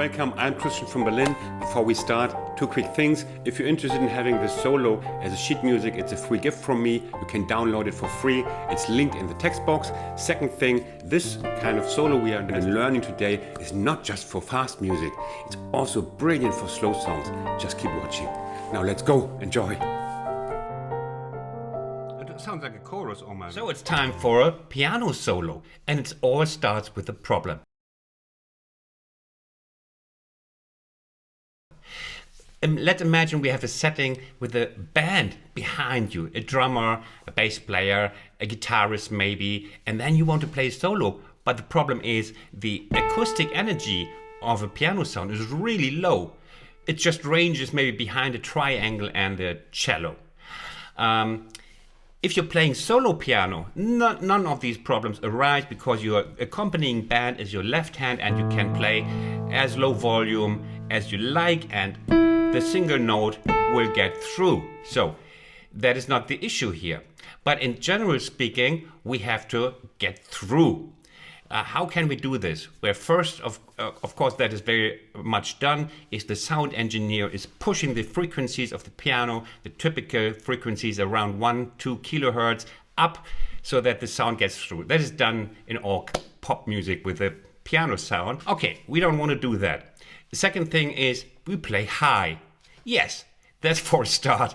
welcome. I'm Christian from Berlin. Before we start, two quick things. If you're interested in having this solo as a sheet music, it's a free gift from me. You can download it for free. It's linked in the text box. Second thing, this kind of solo we are learning today is not just for fast music. It's also brilliant for slow songs. Just keep watching. Now let's go. Enjoy. It sounds like a chorus almost. So it's time for a piano solo, and it all starts with a problem. Let's imagine we have a setting with a band behind you, a drummer, a bass player, a guitarist maybe, and then you want to play a solo. But the problem is the acoustic energy of a piano sound is really low. It just ranges maybe behind a triangle and the cello. If you're playing solo piano, none of these problems arise because your accompanying band is your left hand and you can play as low volume as you like and the single note will get through. So that is not the issue here. But in general speaking, we have to get through. How can we do this? Where first, of course, that is very much done, is the sound engineer is pushing the frequencies of the piano, the typical frequencies around 1-2 kilohertz up so that the sound gets through. That is done in all pop music with a piano sound. Okay, we don't want to do that. The second thing is we play high. Yes, that's for a start.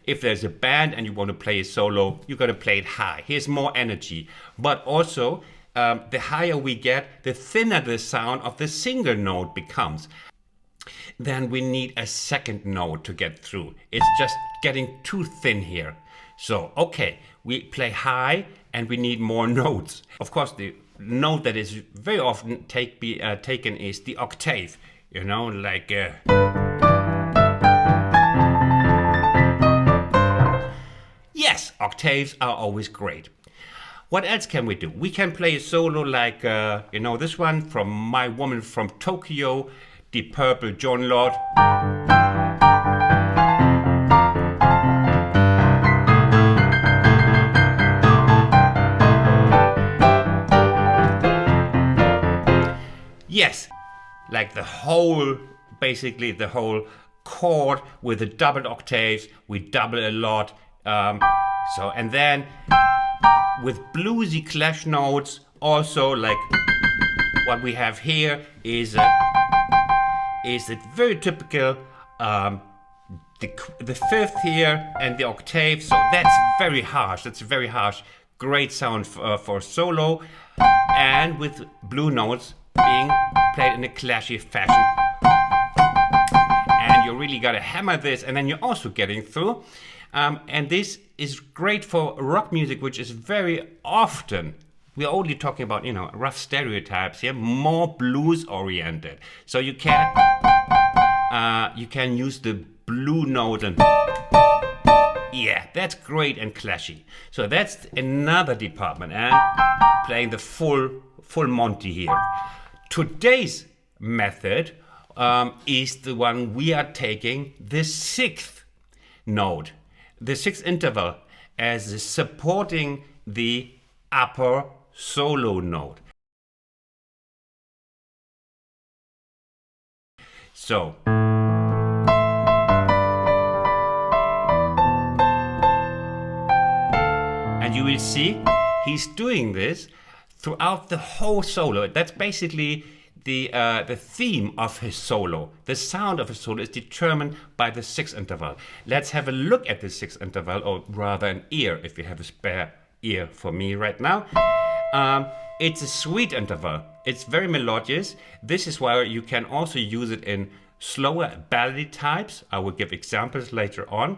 If there's a band and you want to play a solo, you got to play it high. Here's more energy. But also, the higher we get, the thinner the sound of the single note becomes. Then we need a second note to get through. It's just getting too thin here. So, okay, we play high and we need more notes. Of course, the note that is very often taken is the octave. Like... Yes, octaves are always great. What else can we do? We can play a solo like, this one from My Woman from Tokyo, Deep Purple, John Lord. Yes, like basically the whole chord with the doubled octaves, we double a lot. And then with bluesy clash notes, also like what we have here is it very typical the fifth here and the octave. So that's very harsh. That's very harsh. Great sound for solo, and with blue notes being played in a clashy fashion. And you really gotta hammer this, and then you're also getting through. And this is great for rock music, which is very often, we're only talking about, rough stereotypes here, more blues oriented. So you can use the blue note and yeah, that's great and clashy. So that's another department, and playing the full Monty here. Today's method is the one we are taking the sixth note. The sixth interval as supporting the upper solo note. So, and you will see he's doing this throughout the whole solo. That's basically the theme of his solo. The sound of his solo is determined by the sixth interval. Let's have a look at the sixth interval, or rather an ear, if you have a spare ear for me right now. It's a sweet interval. It's very melodious. This is why you can also use it in slower ballady types. I will give examples later on.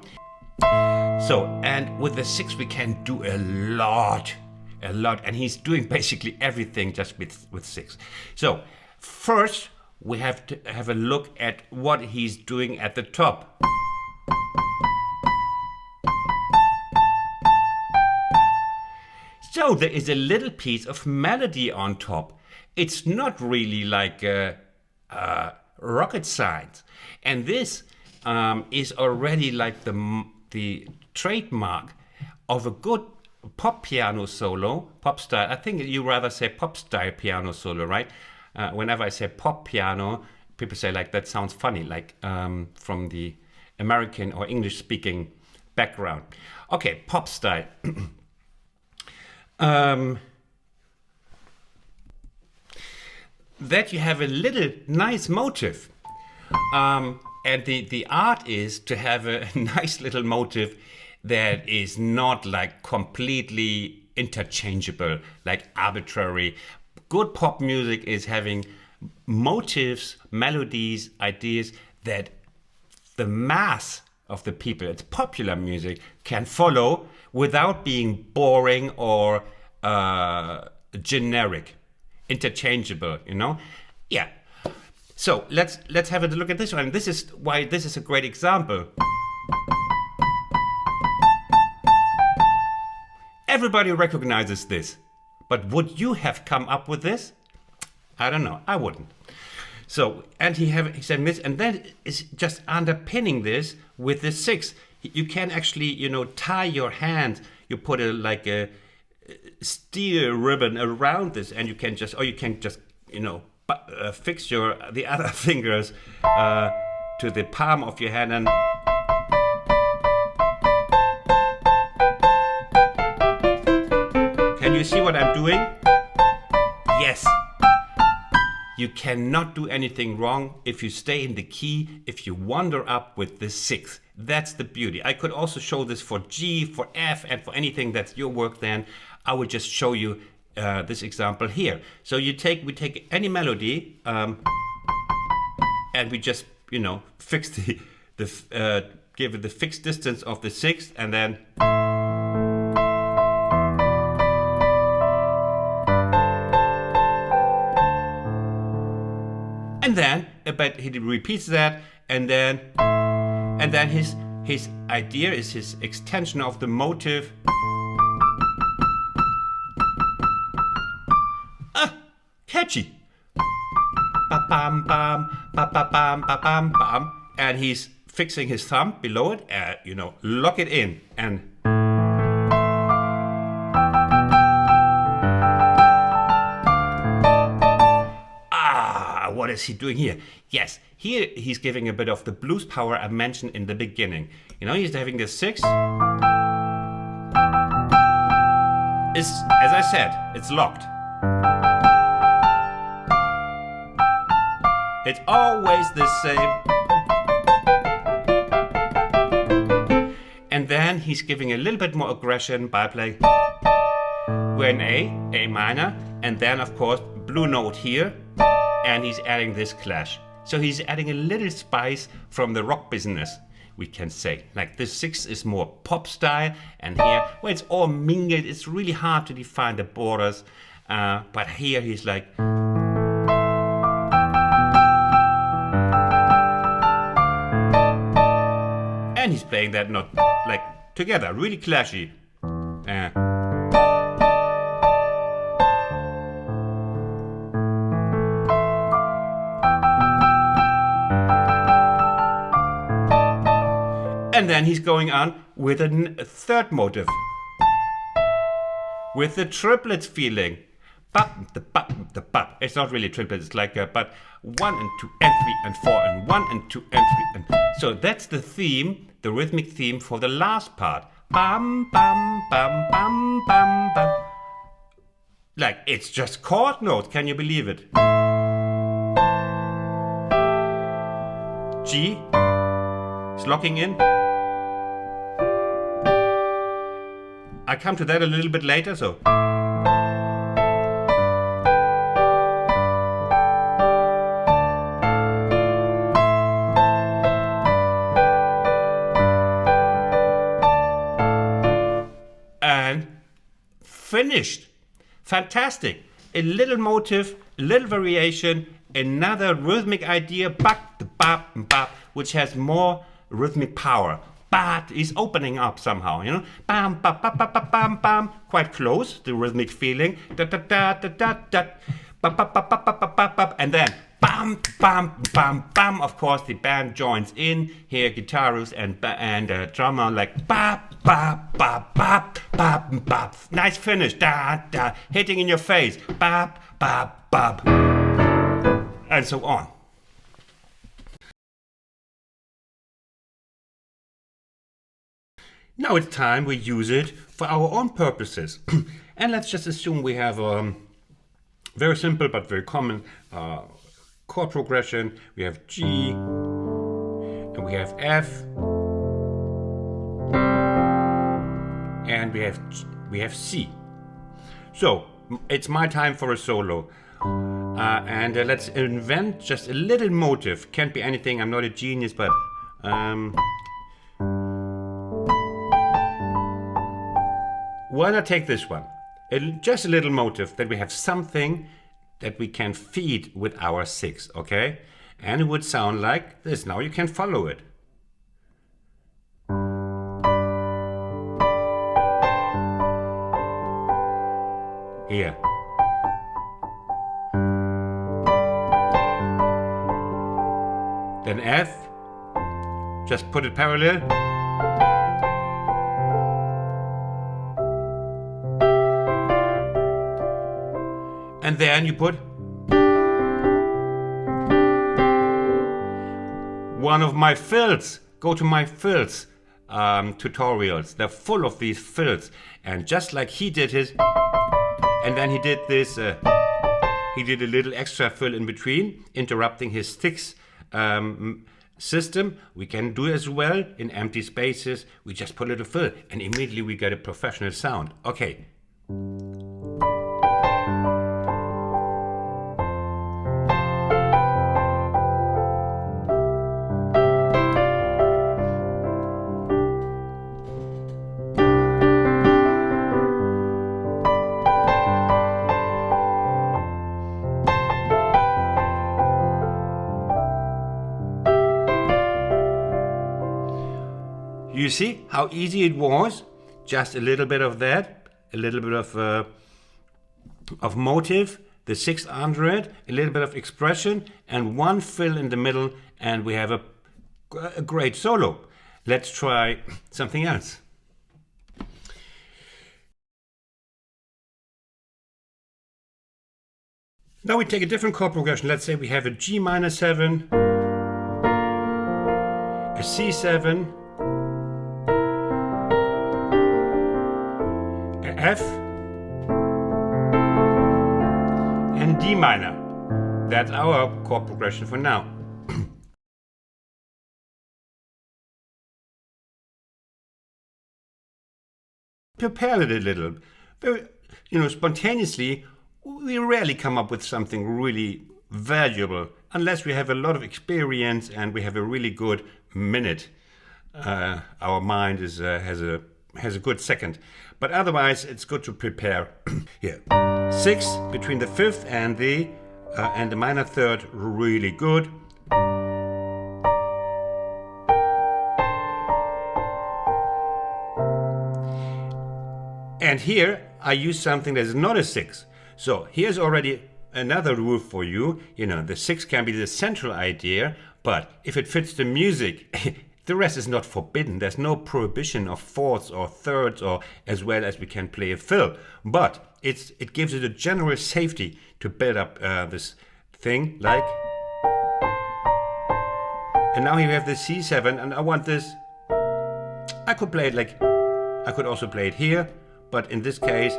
So, and with the sixth we can do a lot, and he's doing basically everything just with six. So, first, we have to have a look at what he's doing at the top. So there is a little piece of melody on top. It's not really like rocket science. And this is already like the trademark of a good pop piano solo, pop style. I think you rather say pop style piano solo, right? Whenever I say pop piano, people say like that sounds funny, like from the American or English speaking background. Okay, pop style. That you have a little nice motive. And the art is to have a nice little motive that is not like completely interchangeable, like arbitrary. Good pop music is having motives, melodies, ideas that the mass of the people, it's popular music, can follow without being boring or generic, interchangeable, you know? Yeah. So let's have a look at this one. This is why this is a great example. Everybody recognizes this, but would you have come up with this? I don't know. I wouldn't. So, and he said this, and then is just underpinning this with the 6. You can actually, you know, tie your hand. You put a steel ribbon around this, and you can just, you know, fix the other fingers to the palm of your hand and. Can you see what I'm doing? Yes. You cannot do anything wrong if you stay in the key, if you wander up with the 6th. That's the beauty. I could also show this for G, for F, and for anything that's your work then. I would just show you this example here. So we take any melody and we just, you know, fix give it the fixed distance of the 6th, and then. And then, but he repeats that, and then his idea is his extension of the motive. Catchy. Ba-bam, bam, ba-ba-bam, ba-bam, bam. And he's fixing his thumb below it, you know, lock it in, and. What is he doing here? Yes, here he's giving a bit of the blues power I mentioned in the beginning. You know, he's having the 6. As I said, it's locked. It's always the same. And then he's giving a little bit more aggression by playing. We're in A minor, and then of course blue note here. And he's adding this clash. So he's adding a little spice from the rock business, we can say. Like the 6 is more pop style, and here, well, it's all mingled. It's really hard to define the borders. But here he's like. And he's playing that note like together, really clashy. And then he's going on with a third motive. With the triplets feeling. It's not really triplets, it's like but 1 and 2 and 3 and 4 and 1 and 2 and 3 and. So that's the theme, the rhythmic theme for the last part. Bam, bam, bam, bam, bam, bam. Like, it's just chord notes, can you believe it? G is locking in. I come to that a little bit later, so. And finished. Fantastic. A little motive, a little variation, another rhythmic idea, which has more rhythmic power. But is opening up somehow, you know. Bam, bam, bam, bam, bam, bam, bam. Quite close, the rhythmic feeling. Da da da da da da. Bam, bam, bam, bam, bam, bam, bam, and then bam, bam, bam, bam. Of course, the band joins in here, guitarist and drummer, like ba ba ba ba ba ba. Nice finish, da da, hitting in your face, ba ba ba. and so on. Now it's time we use it for our own purposes. And let's just assume we have a very simple but very common chord progression. We have G, and we have F, and we have C. So it's my time for a solo. And let's invent just a little motif. Can't be anything, I'm not a genius, but why not take this one? Just a little motif that we have something that we can feed with our 6, okay? And it would sound like this. Now you can follow it. Here. Then F, just put it parallel. And then you put one of my fills. Go to my fills tutorials. They're full of these fills. And just like he did his, and then he did this, he did a little extra fill in between, interrupting his sticks system. We can do as well in empty spaces. We just put a little fill and immediately we get a professional sound. Okay. You see how easy it was? Just a little bit of that, a little bit of motive, the 600, a little bit of expression, and one fill in the middle, and we have a great solo. Let's try something else. Now we take a different chord progression. Let's say we have a G minor 7, a C7, F, and D minor. That's our chord progression for now. Prepare it a little. Very, spontaneously, we rarely come up with something really valuable unless we have a lot of experience and we have a really good minute. Our mind has a good second. But otherwise, it's good to prepare. Here, 6 between the 5th and the minor 3rd, really good. And here, I use something that is not a 6. So here's already another rule for you. The 6 can be the central idea, but if it fits the music, the rest is not forbidden. There's no prohibition of 4ths or 3rds, or as well as we can play a fill. But it gives it a general safety to build up this thing, like. And now you have the C7, and I want this. I could play it like, I could also play it here, but in this case,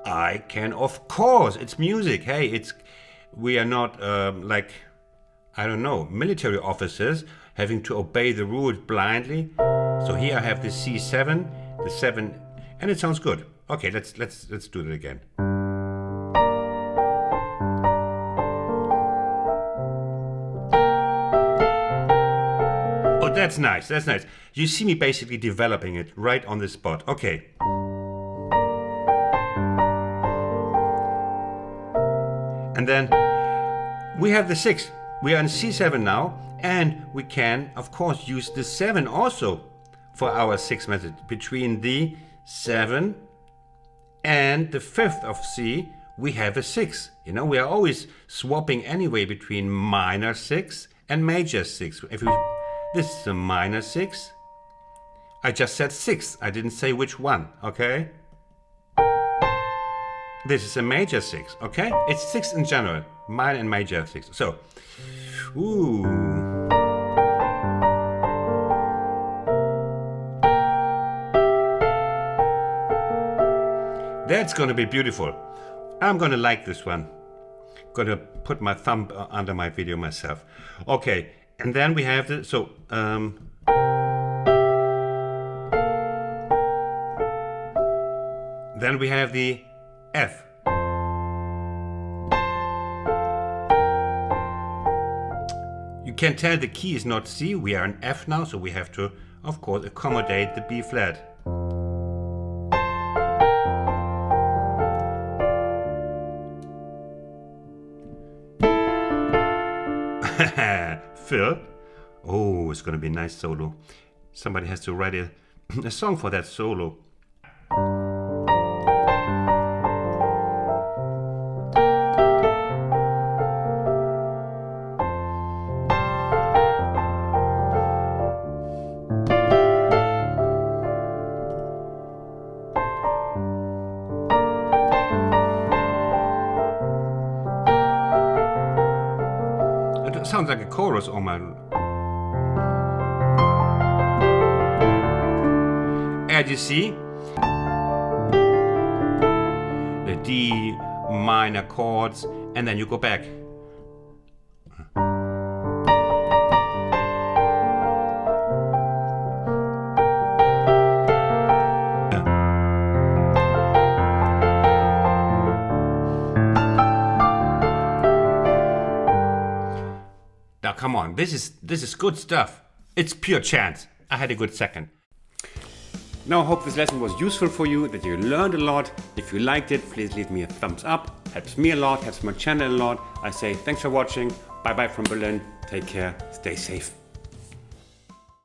I can, of course, it's music. Hey, we are not like, I don't know, military officers having to obey the rules blindly. So here I have the C7, the 7, and it sounds good. Okay, let's do it again. Oh, that's nice. That's nice. You see me basically developing it right on the spot. Okay. And then we have the 6. We are in C7 now, and we can, of course, use the 7 also for our 6 method. Between the 7 and the 5th of C, we have a 6. We are always swapping anyway between minor 6 and major 6. This is a minor 6. I just said 6. I didn't say which one, okay? This is a major 6, okay? It's 6 in general, minor and major 6. So, ooh. That's gonna be beautiful. I'm gonna like this one. Gonna put my thumb under my video myself. Okay, and then we have the, so, then we have the F. You can tell the key is not C, we are in F now, so we have to, of course, accommodate the B flat. Phil. Oh, it's gonna be a nice solo. Somebody has to write a song for that solo. It sounds like a chorus on my... And you see, the D minor chords, and then you go back. Now come on, this is good stuff. It's pure chance. I had a good second. Now I hope this lesson was useful for you, that you learned a lot. If you liked it, please leave me a thumbs up. Helps me a lot, helps my channel a lot. I say thanks for watching. Bye bye from Berlin. Take care. Stay safe.